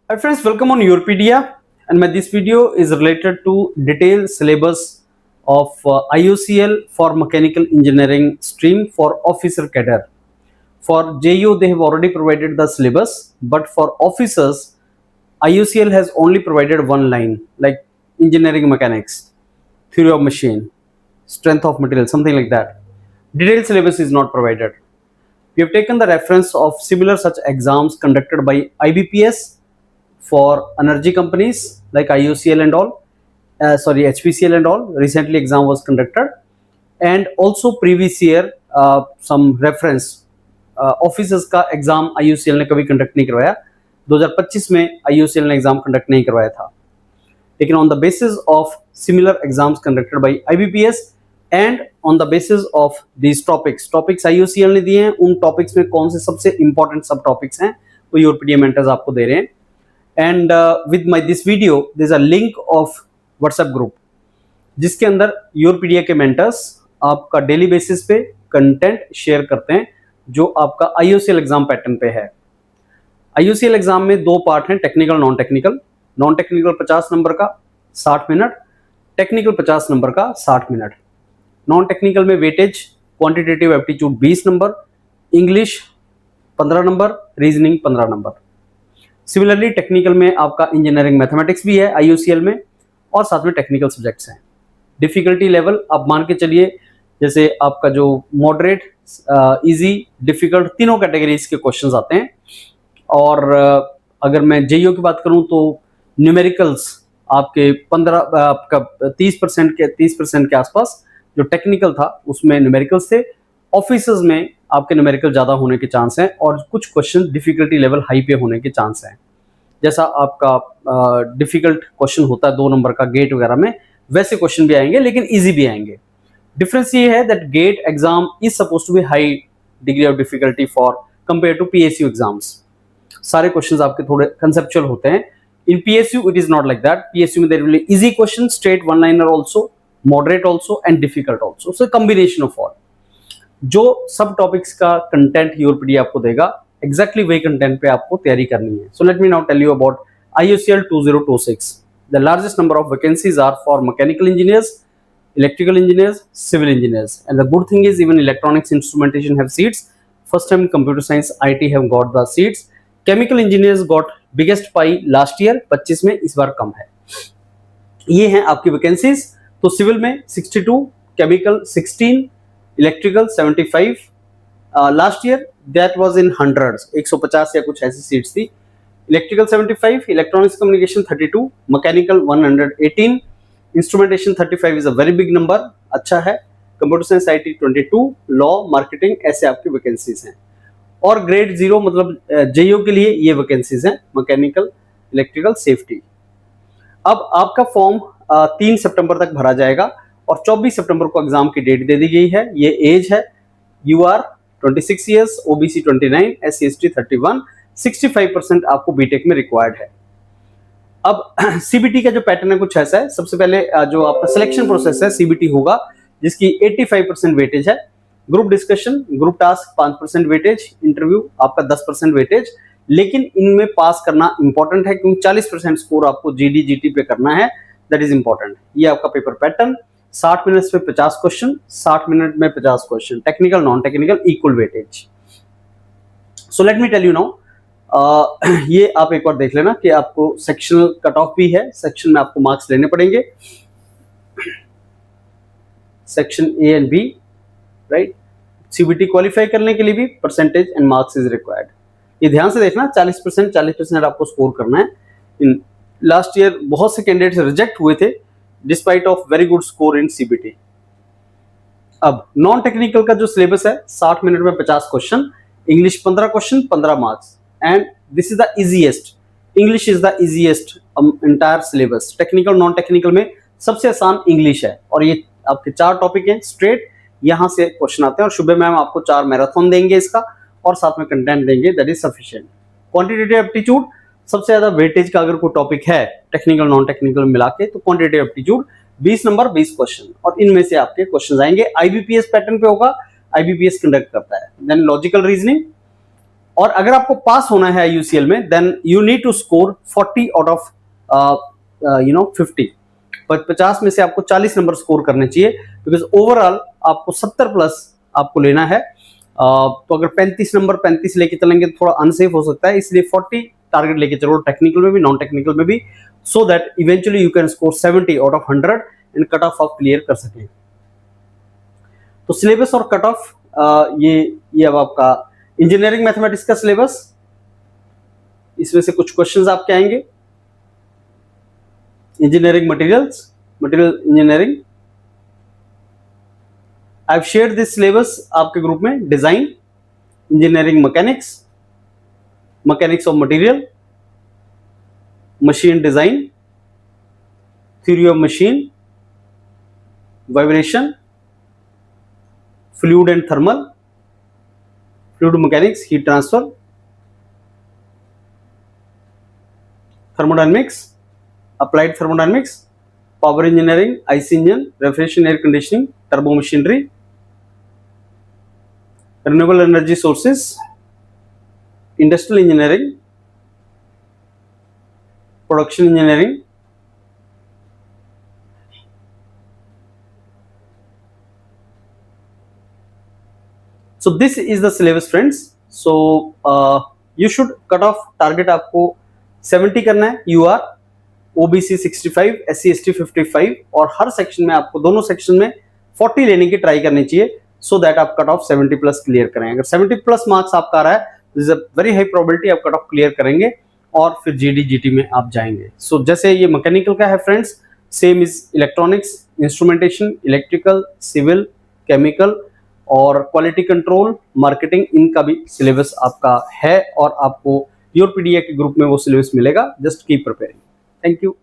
Hi friends, welcome on Europedia, and this video is related to detailed syllabus of IUCL for mechanical engineering stream for officer cadre. For JU they have already provided the syllabus, but for officers IUCL has only provided one line like engineering mechanics, theory of machine, strength of material, something like that. Detailed syllabus is not provided. We have taken the reference of similar such exams conducted by IBPS for energy companies like IUCL and all, HPCL and all. Recently exam was conducted, and also previous year some reference officers का exam IUCL ने कभी conduct नहीं करवाया. 2025 में IUCL ने exam conduct नहीं करवाया था, लेकिन on the basis of similar exams conducted by IBPS and on the basis of these topics IUCL ने दिए हैं. उन टॉपिक्स में कौन से सबसे इंपॉर्टेंट सब टॉपिक्स हैं वो यूरोपीडिया मेंटर्स आपको दे रहे हैं. And with my this video there is a link of WhatsApp group जिसके अंदर यूरोपीडिया के मेंटर्स आपका डेली बेसिस पे कंटेंट शेयर करते हैं जो आपका IUCL एग्जाम पैटर्न पे है. IUCL एग्जाम में दो पार्ट हैं, technical non technical. Non technical 50 number का 60 मिनट, टेक्निकल 50 नंबर का 60 मिनट. नॉन टेक्निकल में weightage quantitative aptitude 20 number, English 15 number, reasoning 15 number. Similarly technical में आपका इंजीनियरिंग मैथमेटिक्स भी है IUCL में, और साथ में टेक्निकल सब्जेक्ट्स हैं. डिफिकल्टी लेवल आप मान के चलिए जैसे आपका जो मॉडरेट, इजी, डिफिकल्ट तीनों कैटेगरीज के क्वेश्चंस आते हैं. और अगर मैं JEO की बात करूं तो न्यूमेरिकल्स आपके 30% के आसपास जो टेक्निकल था उसमें न्यूमेरिकल्स थे. ऑफिसर्स में आपके न्यूमेरिकल ज़्यादा होने के चांस हैं और कुछ क्वेश्चन डिफिकल्टी लेवल हाई पे होने के चांस हैं. जैसा आपका डिफिकल्ट क्वेश्चन होता है 2 नंबर का गेट वगैरह में, वैसे क्वेश्चन भी आएंगे लेकिन इजी भी आएंगे. डिफरेंस ये है that GATE exam is suppose to be high degree of difficulty for compare to PSU exams. सारे क्वेश्चंस आपके थोड़े कंसेप्चुअल होते हैं. In PSU it is not like that. PSU में there will be easy question, straight one liner also, moderate also and difficult also. So combination of all. जो सब topics का content यूरोपीडिया आपको देगा एग्जैक्टली वही कंटेंट पे आपको तैयारी करनी है. So let me now tell you about IUCL 2026. The largest number of vacancies are for mechanical engineers, electrical engineers, civil engineers, and the good thing is even electronics instrumentation have seats. First time computer science IT have got the seats. Chemical engineers got biggest pie last year 25 में, इस बार कम है. ये हैं आपकी vacancies. तो civil में 62, chemical 16, electrical 75. Last year that was in hundreds, 150 या कुछ ऐसी सीट्स थी. Electrical 75, electronics communication 32, mechanical 118, instrumentation 35 is a very big number, अच्छा है. Computer science IT 22, law, marketing, ऐसे आपकी वैकेंसीज हैं. और ग्रेड 0 मतलब JEO के लिए ये वैकेंसीज हैं, मैकेनिकल, इलेक्ट्रिकल, सेफ्टी. अब आपका फॉर्म 3 सितंबर तक भरा जाएगा और 24 सितंबर को एग्जाम की डेट दे दी गई है. ये एज है, you are 26 years, OBC 29, SC ST 31, 65% आपको बीटेक में रिक्वायर्ड है. अब CBT का जो पैटर्न है कुछ ऐसा है. सबसे पहले जो आपका सिलेक्शन प्रोसेस है CBT होगा जिसकी 85% वेटेज है. Group discussion, group task 5% weightage, interview आपका 10% वेटेज. लेकिन इनमें पास करना इंपॉर्टेंट है क्योंकि 40% स्कोर आपको GD GT पे करना है. That is important. ये आपका पेपर पैटर्न 60 मिनट्स पे 50 क्वेश्चन, 60 मिनट में 50 question, technical non technical equal weightage. So let me tell you now, ये आप एक बार देख लेना कि आपको सेक्शनल कट ऑफ भी है. सेक्शन में आपको मार्क्स लेने पड़ेंगे, section A and B, right. CBT qualify करने के लिए भी percentage and marks is required. ये ध्यान से देखना, 40% आपको स्कोर करना है. इन लास्ट ईयर बहुत से कैंडिडेट्स रिजेक्ट हुए थे despite of very good score in CBT. अब नॉन टेक्निकल का जो सिलेबस है 60 मिनट में 50 question, English 15 question, 15 marks, and this is the easiest. English is the easiest entire syllabus. Technical non technical में सबसे आसान इंग्लिश है. और ये आपके 4 टॉपिक हैं स्ट्रेट, यहाँ से क्वेश्चन आते हैं. और शुभ मैम आपको 4 मैराथन देंगे इसका और साथ में कंटेंट देंगे, that is sufficient. Quantitative aptitude सबसे ज्यादा वेटेज का अगर कोई टॉपिक है टेक्निकल नॉन टेक्निकल मिला के तो क्वांटिटेटिव एप्टीट्यूड 20 नंबर 20 क्वेश्चन, और इनमें से आपके क्वेश्चन आएंगे. IBPS पैटर्न पे होगा, IBPS कंडक्ट करता है. देन लॉजिकल रीजनिंग और अगर आपको पास होना है यूसीएल में then you need to score 40 out of 50। 50 में से आपको 40 नंबर स्कोर करने चाहिए, बिकॉज ओवरऑल आपको 70 प्लस आपको लेना है। तो अगर 35 नंबर 35 लेके चलेंगे तो थोड़ा अनसेफ हो सकता है, इसलिए 40 टारगेट लेके चलो, टेक्निकल में भी नॉन टेक्निकल में भी, so that eventually you can score 70 out of 100 and cut off आप क्लियर कर सकें। तो सिलेबस और कट ऑफ ये अब आपका इंजीनियरिंग मैथमेटिक्स का सिलेबस, इसमें से कुछ क्वेश्चंस आपके आएंगे। Engineering materials, material engineering, I have shared this syllabus आपके ग्रुप में। Design, engineering mechanics, mechanics of material, machine design, theory of machine, vibration, fluid and thermal, fluid mechanics, heat transfer, thermodynamics, applied thermodynamics, power engineering, IC engine, refrigeration air conditioning, turbo machinery, renewable energy sources, industrial engineering, production engineering, so this is the syllabus friends. So you should cut off target आपको 70 करना है, यूआर, OBC 65, SC ST 55, और हर section में आपको, दोनों section में 40 लेने की ट्राई करनी चाहिए, सो दैट आप कट ऑफ 70 प्लस क्लियर करें। अगर 70 प्लस मार्क्स आपका आ रहा है, this is a very high probability आप कट ऑफ क्लियर करेंगे और फिर जीडी जीटी में आप जाएंगे। सो जैसे ये मैकेनिकल का है friends, same is electronics, instrumentation, electrical, civil, chemical और क्वालिटी कंट्रोल, मार्केटिंग, इनका भी सिलेबस आपका है और आपको योर पीडीए के ग्रुप में वो सिलेबस मिलेगा। Just keep preparing. Thank you.